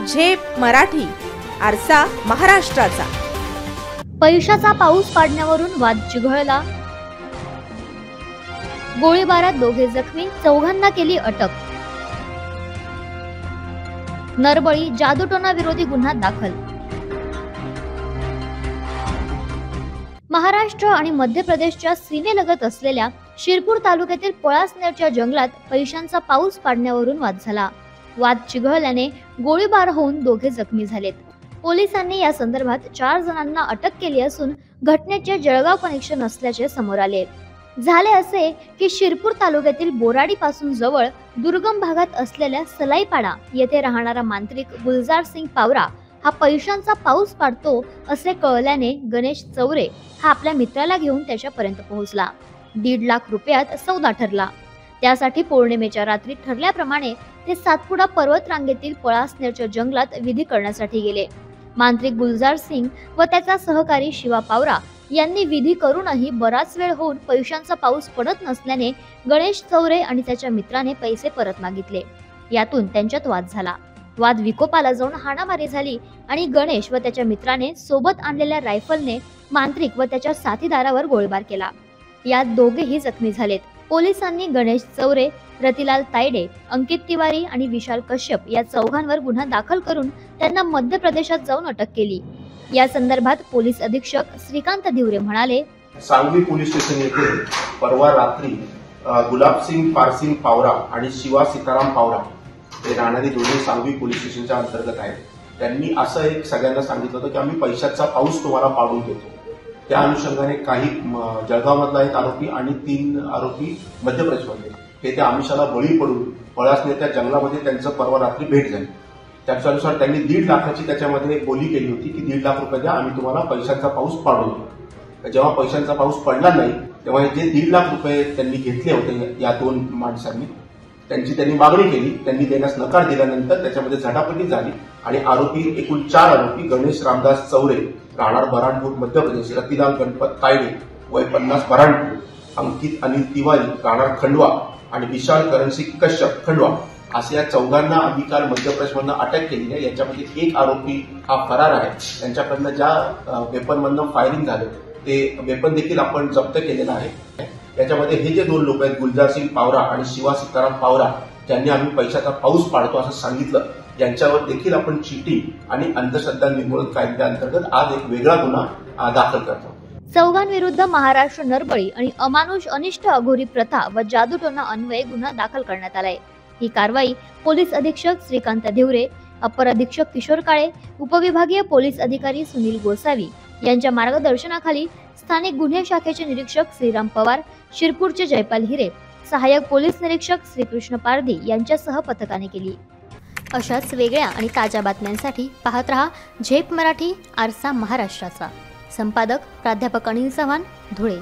झेप मराठी, आरसा महाराष्ट्राचा। पैशाचा पाऊस पाडण्यावरून वाद चिघळला। गोळीबारात दोघे जखमी, चौघांना केली अटक। नरबळी, जादूटोणा विरोधी गुन्हा दाखल। महाराष्ट्र आणि मध्य प्रदेशच्या सीमेलगत असलेल्या शिरपूर तालुक्यातील पळासनेरच्या जंगलात पैशांचा पाऊस पाडण्यावरून वाद झाला। वाद चिघळल्याने गोळीबार होऊन दोघे जखमी झालेत। पोलिसांनी या संदर्भात 4 जणांना अटक केली असून घटनेचे जळगाव कनेक्शन असल्याचे समोर आले। झाले असे की शिरपूर तालुक्यातील बोराडी पासून जवळ दुर्गम भागात असलेल्या सलाईपाडा येथे राहणारा मांत्रिक गुलजार सिंग पावरा हा पैशांचा पाऊस पाडतो असे कळल्याने गणेश चौरे हा आपल्या मित्राला घेऊन त्याच्यापर्यंत पोहोचला। 1.5 लाख रुपयात सौदा ठरला। त्यासाठी पौर्णिमेच्या रात्री ठरल्याप्रमाणे ते सातपुडा पर्वत रांगेतील पळासनेरच्या जंगलात विधी करण्यासाठी गेले। मांत्रिक गुलजार सिंग व त्याचा सहकारी शिवा पावरा यांनी विधी करूनही बराच वेळ होऊन पैशांचा पाऊस पडत नसल्याने गणेश चौरे आणि त्याच्या मित्राने पैसे परत मागितले। यातून त्यांच्यात वाद झाला। वाद विकोपाला जाऊन हाणामारी झाली आणि गणेश व त्याच्या मित्राने सोबत आणलेल्या रायफलने मांत्रिक व त्याच्या साथीदारावर गोळीबार केला। यात दोघेही जखमी झालेत। पोलिसांनी गणेश चौरे, रतिलाल तायडे, अंकित तिवारी आणि विशाल कश्यप या चौघांवर गुन्हा दाखल करून त्यांना मध्य प्रदेशात जाऊन अटक केली। या संदर्भात पोलीस अधीक्षक श्रीकांत धिवरे म्हणाले, सांगवी पोलीस स्टेशन येथे परवा रात्री गुलाबसिंग पारसिंग पावरा आणि शिवा सीताराम पावरा हे राहणारी दोन्ही सांगवी पोलीस स्टेशनच्या अंतर्गत आहेत। त्यांनी असं एक सगळ्यांना सांगितलं होतं की आम्ही पैशाचा पाऊस तुम्हाला पाडून देतो। त्या अनुषंगाने काही जळगावमधला एक आरोपी आणि 3 आरोपी मध्य प्रदेशमधले हे त्या आमिषाला बळी पडून पळासनेरच्या जंगलामध्ये त्यांचं परवा रात्री भेट झाली। त्याच्यानुसार त्यांनी 1.5 लाखाची त्याच्यामध्ये बोली केली होती की 1.5 लाख रुपये द्या, आम्ही तुम्हाला पैशाचा पाऊस पाडून देऊ। जेव्हा पैशांचा पाऊस पडला नाही तेव्हा जे 1.5 लाख रुपये त्यांनी घेतले होते या 2 माणसांनी त्यांनी मागणी केली। त्यांनी देण्यास नकार दिल्यानंतर त्याच्यामध्ये झटापटी झाली आणि आरोपी एकूण 4 आरोपी गणेश रामदास चौरे राहणार बऱ्हाणपूर मध्य प्रदेश, रतिलाल गणपत तायडे वय 50 बऱ्हाणपूर, अंकित अनिल तिवारी राहणार खंडवा आणि विशाल करणसिंग कश्यप खंडवा असे या 4घांना आम्ही काल मध्य प्रदेशमधनं अटक केली आहे। याच्यामध्ये एक आरोपी हा फरार आहे। त्यांच्याकडनं ज्या वेपनमधनं फायरिंग झालं ते वेपन देखील आपण जप्त केलेलं आहे। याच्यामध्ये हे जे 2 लोक आहेत गुलजार सिंग पावरा आणि शिवा सीताराम पावरा ज्यांनी आम्ही पैशाचा पाऊस पाडतो असं सांगितलं, यांच्यावर देखील आपण चीटिंग आणि अंधश्रद्धा निर्मूलन कायद्याअंतर्गत आज एक वेगळा गुन्हा दाखल करतो। चौघांविरुद्ध महाराष्ट्र नरबळी आणि अमानुष अनिष्ट अघोरी प्रथा व जादूटोणा अन्वये गुन्हा दाखल करण्यात आलाय। ही कारवाई पोलीस अधीक्षक श्रीकांत धिवरे, अपर अधीक्षक किशोर काळे, उपविभागीय पोलीस अधिकारी सुनील गोसावी यांच्या मार्गदर्शनाखाली स्थानिक गुन्हे शाखेचे निरीक्षक श्रीराम पवार, शिरपूरचे जयपाल हिरे, सहाय्यक पोलीस निरीक्षक श्रीकृष्ण पारधी यांच्यासह पथकाने केली। अशाच वेगळ्या आणि ताज्या बातम्यांसाठी पाहत रहा झेप मराठी, आरसा महाराष्ट्राचा। संपादक प्राध्यापक अनिल चव्हाण, धुळे।